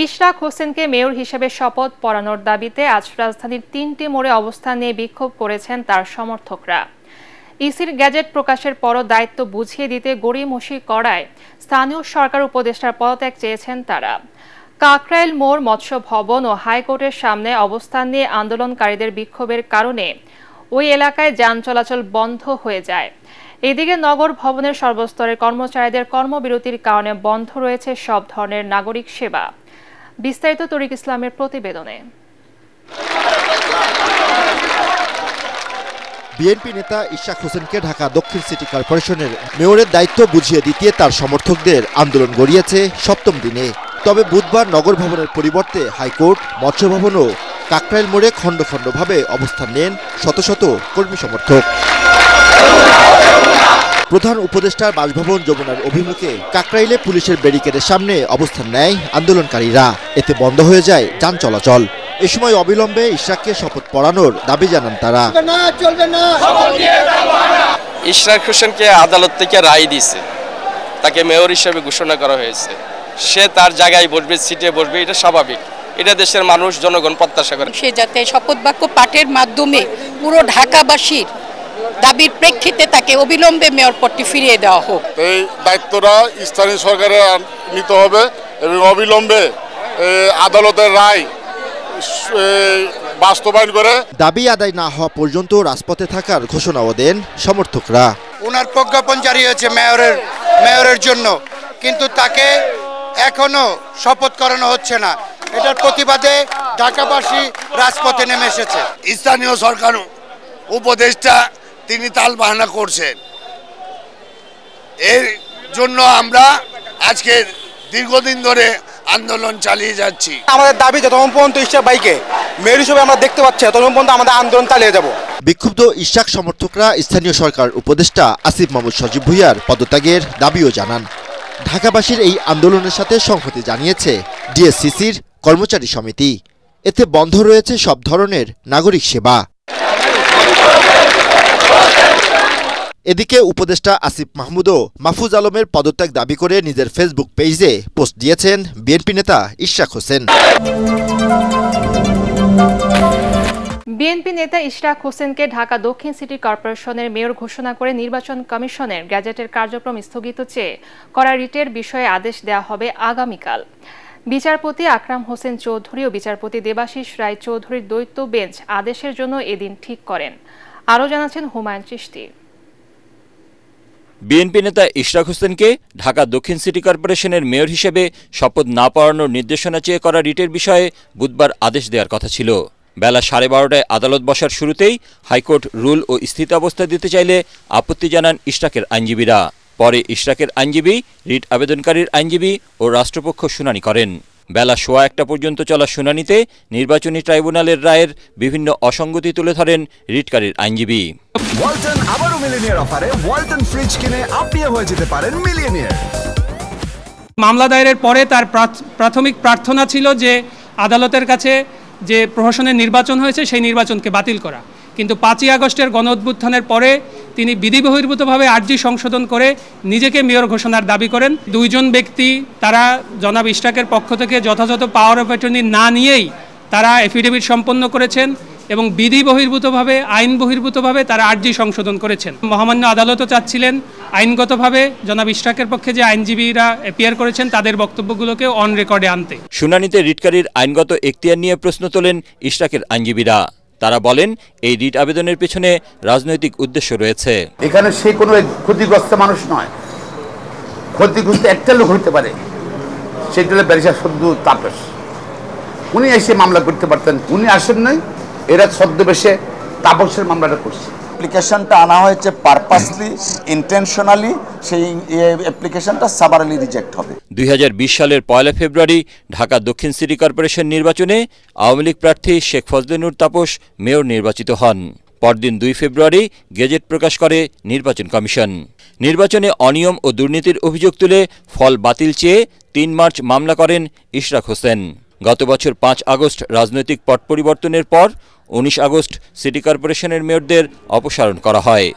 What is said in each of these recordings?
ইশরাক হোসেনকে মেয়র হিসেবে শপথ পড়ানোর দাবিতে আজ রাজধানীর ৩টি মোড়ে অবস্থান নিয়ে বিক্ষোভ করেছেন তার সমর্থকরা। ইসির গ্যাজেট প্রকাশের পরও দায়িত্ব বুঝিয়ে দিতে গড়িমসি করায় স্থানীয় সরকার উপদেষ্টার পদত্যাগ চেয়েছেন তারা। কাকরাইল মোড়, মৎস্য ভবন ও হাইকোর্টের সামনে অবস্থান নিয়ে আন্দোলনকারীদের বিক্ষোভের কারণে ওই এলাকায় যান চলাচল বন্ধ হয়ে যায়। এদিকে নগর ভবনের সর্বস্তরের কর্মচারীদের কর্মবিরতির কারণে বন্ধ রয়েছে সব ধরনের নাগরিক সেবা। বিস্তারিত তরিক ইসলামের প্রতিবেদনে। বিএনপি নেতা ইশরাক হোসেনকে ঢাকা দক্ষিণ সিটি কর্পোরেশনের মেয়রের দায়িত্ব বুঝিয়ে দিতে তার সমর্থকদের আন্দোলন গড়িয়েছে সপ্তম দিনে। তবে বুধবার নগর ভবনের পরিবর্তে হাইকোর্ট, মৎস্য ভবন ও কাকরাইল মোড়ে খণ্ড খণ্ডভাবে অবস্থান নেন শত শত কর্মী সমর্থক। প্রধান উপদেষ্টার বাসভবন যমুনার অভিমুখে কাকরাইলে পুলিশের ব্যারিকেডের সামনে অবস্থান নেয় আন্দোলনকারীরা। এতে বন্ধ হয়ে যায় যান চলাচল। এ সময় অবিলম্বে ইশরাককে শপথ পড়ানোর দাবি জানান তারা। ইশরাক হোসেনকে আদালত থেকে রায় দিয়েছে, তাকে মেয়র হিসেবে ঘোষণা করা হয়েছে। সে তার জায়গায় বসবে, সিটে বসবে, এটা স্বাভাবিক। এটা দেশের মানুষ, জনগণ প্রত্যাশা করে। সে যাতে শপথ বাক্য পাঠের মাধ্যমে পুরো ঢাকাবাসীর দাবির প্রেক্ষিতে তাকে অবিলম্বে মেয়র পদটি ফিরিয়ে দেওয়া হোক। এই দায়িত্বটা স্থানীয় সরকারের নিতে হবে এবং অবিলম্বে আদালতের রায় বাস্তবায়ন করে দাবি আদায় না হওয়া পর্যন্ত রাজপথে থাকার ঘোষণাও দেন সমর্থকরা। ওনার প্রজ্ঞাপন জারি হয়েছে মেয়রের জন্য, কিন্তু তাকে এখনো শপথ করানো হচ্ছে না। এটার প্রতিবাদে ঢাকাবাসী রাজপথে নেমে এসেছে। স্থানীয় সরকার উপদেষ্টা তিনি তালবাহানা করছেন, এর জন্য আমরা আজকে দীর্ঘদিন ধরে আন্দোলন চালিয়ে যাচ্ছি। আমাদের দাবি যতক্ষণ পর্যন্ত ইশরাক ভাইকে মেয়র হিসেবে আমরা দেখতে পাচ্ছি ততক্ষণ পর্যন্ত আমাদের আন্দোলন চালিয়ে যাব। বিক্ষুব্ধ ইশরাক সমর্থকরা স্থানীয় সরকার উপদেষ্টা আসিফ মাহমুদ সজীব ভুঁইয়ার পদত্যাগের দাবিও জানান। ঢাকাবাসীর এই আন্দোলনের সাথে সংহতি জানিয়েছে ডিএসসিসির কর্মচারী সমিতি। এতে বন্ধ রয়েছে সব ধরনের নাগরিক সেবা। এদিকে উপদেষ্টা আসিফ মাহমুদও মাহফুজ আলমের পদত্যাগ দাবি করে নিজের ফেসবুক পেজে পোস্ট দিয়েছেন বিএনপি নেতা ইশরাক হোসেন। বিএনপি নেতা ইশরাক হোসেনকে ঢাকা দক্ষিণ সিটি কর্পোরেশনের মেয়র ঘোষণা করে নির্বাচন কমিশনের গ্যাজেটের কার্যক্রম স্থগিত চেয়ে করা রিটের বিষয়ে আদেশ দেওয়া হবে আগামীকাল। বিচারপতি আকরাম হোসেন চৌধুরী ও বিচারপতি দেবাশিস রায় চৌধুরীর দ্বৈত বেঞ্চ আদেশের জন্য এদিন ঠিক করেন। আরও জানাচ্ছেন হুমায়ুন চিশতি। বিএনপি নেতা ইশরাক হোসেনকে ঢাকা দক্ষিণ সিটি কর্পোরেশনের মেয়র হিসেবে শপথ না পড়ানোর নির্দেশনা চেয়ে করা রিটের বিষয়ে বুধবার আদেশ দেওয়ার কথা ছিল। বেলা 12:30টায় আদালত বসার শুরুতেই হাইকোর্ট রুল ও স্থিতাবস্থা দিতে চাইলে আপত্তি জানান ইশরাকের আইনজীবীরা। পরে ইশরাকের আইনজীবী, রিট আবেদনকারীর আইনজীবী ও রাষ্ট্রপক্ষ শুনানি করেন। বেলা 1:15 পর্যন্ত চলা শুনানিতে নির্বাচনী ট্রাইব্যুনালের রায়ের বিভিন্ন অসঙ্গতি তুলে ধরেন রিটকারীর আইনজীবী। ওয়ালটন আবারও মিলিয়নিয়ার অফারে ওয়ালটন ফ্রিজ কিনে আপনিও হয়ে যেতে পারেন মিলিয়নিয়ার। মামলা দায়েরের পরে তার প্রাথমিক প্রার্থনা ছিল যে আদালতের কাছে যে প্রহসনের নির্বাচন হয়েছে সেই নির্বাচনকে বাতিল করা, কিন্তু 5ই আগস্টের গণঅভ্যুত্থানের পরে তিনি বিধিবহির্ভূতভাবে আর্জি সংশোধন করে নিজেকে মেয়র ঘোষণার দাবি করেন। দুইজন ব্যক্তি তারা জনাব ইশরাকের পক্ষ থেকে যথাযথ পাওয়ার অফ অ্যাটর্নি না নিয়েই তারা এফিডেভিট সম্পন্ন করেছেন এবং বিধি বহির্ভূতভাবে, আইন বহির্ভূতভাবে তারা আর্জি সংশোধন করেছেন। মহামান্য আদালতও চাচ্ছিলেন আইনগতভাবে জনাব ইশরাকের পক্ষে যে আইনজীবীরা অ্যাপিয়ার করেছেন তাদের বক্তব্যগুলোকে অন রেকর্ডে আনতে। শুনানিতে রিটকারীর আইনগত এখতিয়ার নিয়ে প্রশ্ন তোলেন ইশরাকের আইনজীবীরা। তারা বলেন এই রিট আবেদনের পেছনে রাজনৈতিক উদ্দেশ্য রয়েছে। এখানে সে কোনো ক্ষতিগ্রস্ত মানুষ নয়, ক্ষতিগ্রস্ত একটা লোক হতে পারে, সেটা হলো ব্যারিস্টার সদ্দু তাপস। উনি এসে মামলা করতে পারতেন, উনি আসেন নাই, এরা ছদ্মবেশে তাপসের মামলাটা করছে। অ্যাপ্লিকেশনটা আনা হয়েছে পারপাসলি, ইন্টেনশনালি, সেই অ্যাপ্লিকেশনটা সাবারালি রিজেক্ট হবে। 2020 সালের 1 ফেব্রুয়ারি ঢাকা দক্ষিণ সিটি কর্পোরেশন নির্বাচনে আওয়ামী লীগ প্রার্থী শেখ ফজলে নূর তাপস মেয়র নির্বাচিত হন। পরদিন 2 ফেব্রুয়ারি গেজেট প্রকাশ করে নির্বাচন কমিশন। নির্বাচনে অনিয়ম ও দুর্নীতির অভিযোগ তুলে ফল বাতিল চেয়ে 3 মার্চ মামলা করেন ইশরাক হোসেন। গত বছর 5 আগস্ট রাজনৈতিক পট পরিবর্তনের পর 19 আগস্ট সিটি কর্পোরেশনের মেয়রদের অপসারণ করা হয়।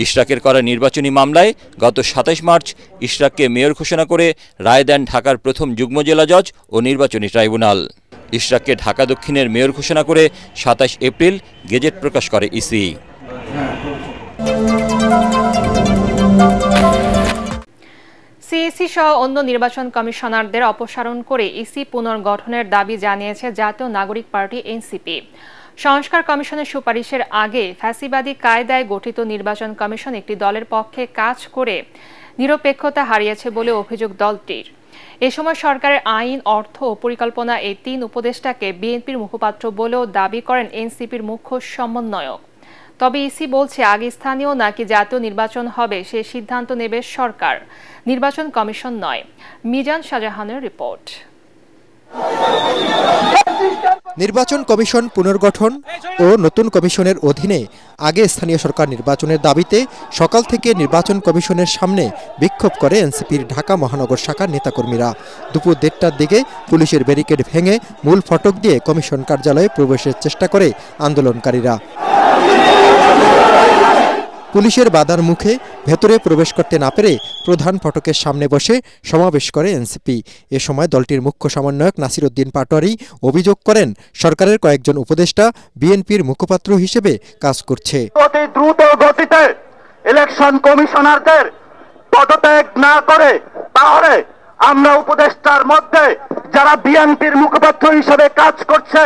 ইশরাকের করা নির্বাচনী মামলায় গত 27 মার্চ ইশরাককে মেয়র ঘোষণা করে রায় দেন ঢাকার প্রথম যুগ্ম জেলা জজ ও নির্বাচনী ট্রাইব্যুনাল। ইশরাককে ঢাকা দক্ষিণের মেয়র ঘোষণা করে 27 এপ্রিল গেজেট প্রকাশ করে ইসি। সিইসি সহ অন্য নির্বাচন কমিশনারদের অপসারণ করে ইসি পুনর্গঠনের দাবি জানিয়েছে জাতীয় নাগরিক পার্টি এনসিপি। সংস্কার কমিশনের সুপারিশের আগে ফ্যাসিবাদী কায়দায় গঠিত নির্বাচন কমিশন একটি দলের পক্ষে কাজ করে নিরপেক্ষতা হারিয়েছে বলে অভিযোগ দলটির। এ সময় সরকারের আইন, অর্থ ও পরিকল্পনা এই 3 উপদেষ্টাকে বিএনপির মুখপাত্র বলেও দাবি করেন এনসিপির মুখ্য সমন্বয়ক। তবে ইসি বলছে আগে স্থানীয় নাকি জাতীয় নির্বাচন হবে সে সিদ্ধান্ত নেবে সরকার, নির্বাচন কমিশন নয়। মিজান শাহজাহানের রিপোর্ট। নির্বাচন কমিশন পুনর্গঠন ও নতুন কমিশনের অধীনে আগে স্থানীয় সরকার নির্বাচনের দাবিতে সকাল থেকে নির্বাচন কমিশনের সামনে বিক্ষোভ করে এনসিপির ঢাকা মহানগর শাখার নেতাকর্মীরা। দুপুর 1টার দিকে পুলিশের ব্যারিকেড ভেঙে মূল ফটক দিয়ে কমিশন কার্যালয়ে প্রবেশের চেষ্টা করে আন্দোলনকারীরা। পুলিশের বাধার মুখে ভেতরে প্রবেশ করতে না পেরে প্রধান ফটকের সামনে বসে সমাবেশ করে এনসিপি। এ সময় দলটির মুখ্য সমন্বয়ক নাসির উদ্দিন পাটোয়ারি অভিযোগ করেন সরকারের কয়েকজন উপদেষ্টা বিএনপির মুখপাত্র হিসেবে কাজ করছে। অতি দ্রুত গতিতে ইলেকশন কমিশনারদের পদত্যাগ না করে তাহলে আমরা উপদেষ্টার মধ্যে যারা বিএনপির মুখপাত্র হিসেবে কাজ করছে,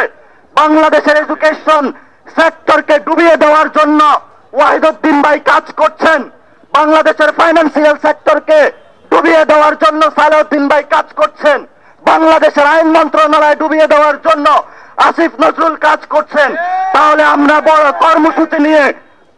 বাংলাদেশের এডুকেশন সেক্টরকে ডুবিয়ে দেওয়ার জন্য ওয়াহিদুদ্দিন ভাই কাজ করছেন, বাংলাদেশের ফাইন্যান্সিয়াল সেক্টরকে ডুবিয়ে দেওয়ার জন্য সালাউদ্দিন ভাই কাজ করছেন, বাংলাদেশের আইন মন্ত্রণালয় ডুবিয়ে দেওয়ার জন্য আসিফ নজরুল কাজ করছেন, তাহলে আমরা বড় কর্মসূচি নিয়ে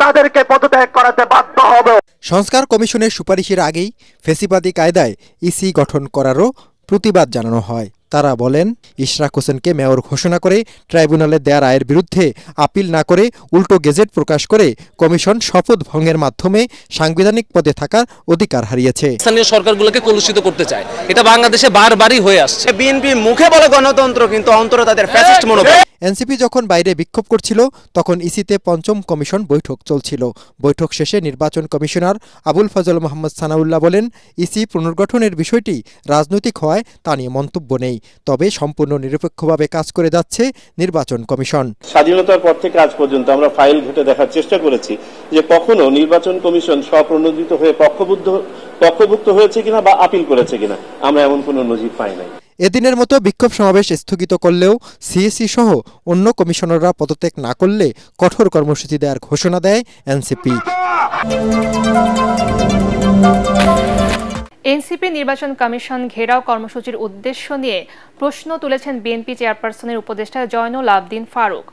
তাদেরকে পদত্যাগ করাতে বাধ্য হব। সংস্কার কমিশনের সুপারিশের আগেই ফ্যাসিবাদী কায়দায় ইসি গঠন করারও প্রতিবাদ জানানো হয়। তারা বলেন ইশরাক হোসেনকে মেয়র ঘোষণা করে ট্রাইব্যুনালে দেয়া রায়ের বিরুদ্ধে আপিল না করে উল্টো গেজেট প্রকাশ করে কমিশন শপথ ভঙ্গের মাধ্যমে সাংবিধানিক পদে থাকার অধিকার হারিয়েছে। স্থানীয় সরকারগুলোকে কলুষিত করতে চায়, এটা বাংলাদেশে বারবারই হয়ে আসছে। বিএনপি মুখে বলে গণতন্ত্র, কিন্তু অন্তরে তাদের ফ্যাসিস্ট মনোভাব। এনসিপি যখন বাইরে বিক্ষোভ করছিল তখন ইসিতে 5ম কমিশন বৈঠক চলছিল। বৈঠক শেষে নির্বাচন কমিশনার আবুল ফজল মোহাম্মদ সানাউল্লাহ বলেন ইসি পুনর্গঠনের বিষয়টি রাজনৈতিক হওয়ায় তা নিয়ে মন্তব্য নেই, তবে সম্পূর্ণ নিরপেক্ষভাবে কাজ করে যাচ্ছে নির্বাচন কমিশন। স্বাধীনতার পর থেকে আজ পর্যন্ত আমরা ফাইল ঘেটে দেখার চেষ্টা করেছি যে কখনো নির্বাচন কমিশন স্বপ্রণোদিত হয়ে পক্ষভুক্ত হয়েছে কিনা বা আপিল করেছে কিনা, আমরা এমন কোনো নজির পাই নাই। এদিনের মতো বিক্ষোভ সমাবেশ স্থগিত করলেও সিএসি সহ অন্য কমিশনাররা পদত্যাগ না করলে কঠোর কর্মসূচি দেওয়ার ঘোষণা দেয় এনসিপি। এনসিপি নির্বাচন কমিশন ঘেরাও কর্মসূচির উদ্দেশ্য নিয়ে প্রশ্ন তুলেছেন বিএনপি চেয়ারপারসনের উপদেষ্টা জয়নুল আবদিন ফারুক।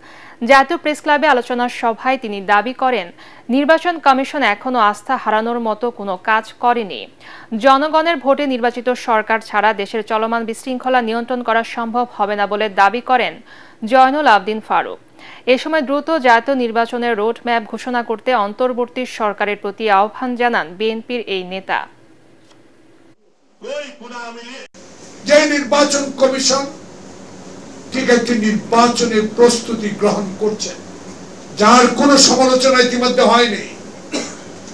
জাতীয় প্রেস ক্লাবে আলোচনা সভায় তিনি দাবি করেন নির্বাচন কমিশন এখনো আস্থা হারানোর মতো কোনো কাজ করেনি। জনগণের ভোটে নির্বাচিত সরকার ছাড়া দেশের চলমান বিশৃঙ্খলা নিয়ন্ত্রণ করা সম্ভব হবে না বলে দাবি করেন জয়নুল আবদিন ফারুক। এ সময় দ্রুত জাতীয় নির্বাচনের রোড ম্যাপ ঘোষণা করতে অন্তর্বর্তী সরকারের প্রতি আহ্বান জানান বিএনপির এই নেতা। যে নির্বাচন কমিশন ঠিক একটি নির্বাচনের প্রস্তুতি গ্রহণ করছে, যার কোনো সমালোচনা ইতিমধ্যে হয়নি,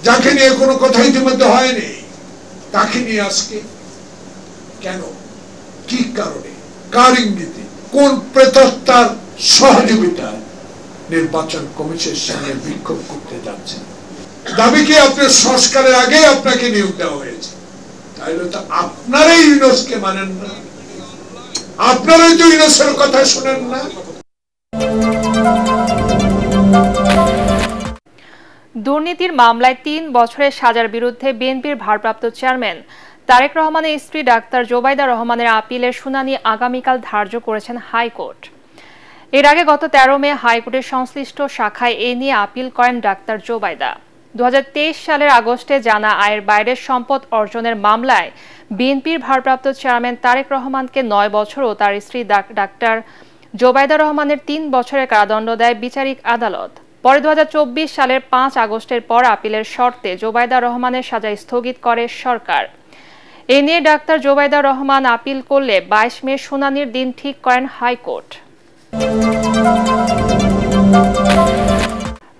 যাকে নিয়ে কোনো কথা ইতিমধ্যে হয়নি, তাকে নিয়ে আজকে কেন, কি কারণে, কার ইঙ্গিতে, কোন প্রেতাত্মার সহযোগিতায় নির্বাচন কমিশনের সঙ্গে বিক্ষোভ করতে যাচ্ছে? দাবি কি আপনার সংস্কারের আগে আপনাকে নিয়োগ দেওয়া হয়েছে? তাইলে তো আপনারাই ইউনুসকে মানেন না, আপনারাই তো ইউনুসের কথা শুনেন না। দুর্নীতির মামলায় 3 বছরের সাজার বিরুদ্ধে বিএনপির ভারপ্রাপ্ত চেয়ারম্যান তারেক রহমানের স্ত্রী ডাক্তার জোবাইদা রহমানের আপিলের শুনানি আগামীকাল ধার্য করেছেন হাইকোর্ট। এর আগে গত 13 মে হাইকোর্টের সংশ্লিষ্ট শাখায় এ নিয়ে আপিল করেন ডাক্তার জোবাইদা। 2023 সালের আগস্টে জানা আয়ের বাইরের সম্পদ অর্জনের মামলায় বিএনপির ভারপ্রাপ্ত চেয়ারম্যান তারেক রহমানকে 9 বছর ও তার স্ত্রী ডাক্তার জোবাইদা রহমানের 3 বছরের কারাদণ্ড দেয় বিচারিক আদালত। পরে 2024 সালের 5 আগস্টের পর আপিলের শর্তে জোবাইদা রহমানের সাজা স্থগিত করে সরকার। এ নিয়ে ডাক্তার জোবাইদা রহমান আপিল করলে 22 মে শুনানির দিন ঠিক করেন high court.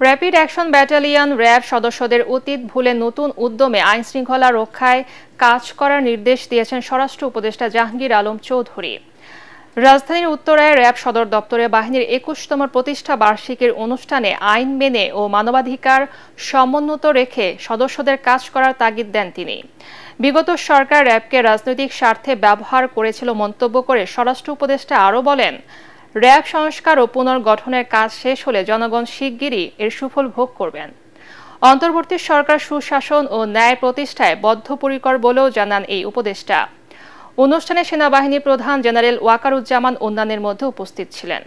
Rapid action battalion RAB সদস্যদের অতীত ভুলে নতুন উদ্যমে আইনশৃঙ্খলা রক্ষায় কাজ করার নির্দেশ দিয়েছেন স্বরাষ্ট্র উপদেষ্টা জাহাঙ্গীর আলম চৌধুরী। রাজধানীর উত্তরায় র্যাব সদর দপ্তরে বাহিনীর ২১তম প্রতিষ্ঠা বার্ষিকীর অনুষ্ঠানে আইন মেনে ও মানবাধিকার সমুন্নত রেখে সদস্যদের কাজ করার তাগিদ দেন তিনি। বিগত সরকার র্যাবকে রাজনৈতিক স্বার্থে ব্যবহার করেছিল মন্তব্য করে স্বরাষ্ট্র উপদেষ্টা আরও বলেন, র্যাব সংস্কার ও পুনর্গঠনের কাজ শেষ হলে জনগণ শিগগিরই এর সুফল ভোগ করবেন। অন্তর্বর্তী সরকার সুশাসন ও ন্যায় প্রতিষ্ঠায় বদ্ধপরিকর বলেও জানান এই উপদেষ্টা। অনুষ্ঠানে সেনাবাহিনী প্রধান জেনারেল ওয়াকারুজ্জামান অন্যান্যের মধ্যে উপস্থিত ছিলেন।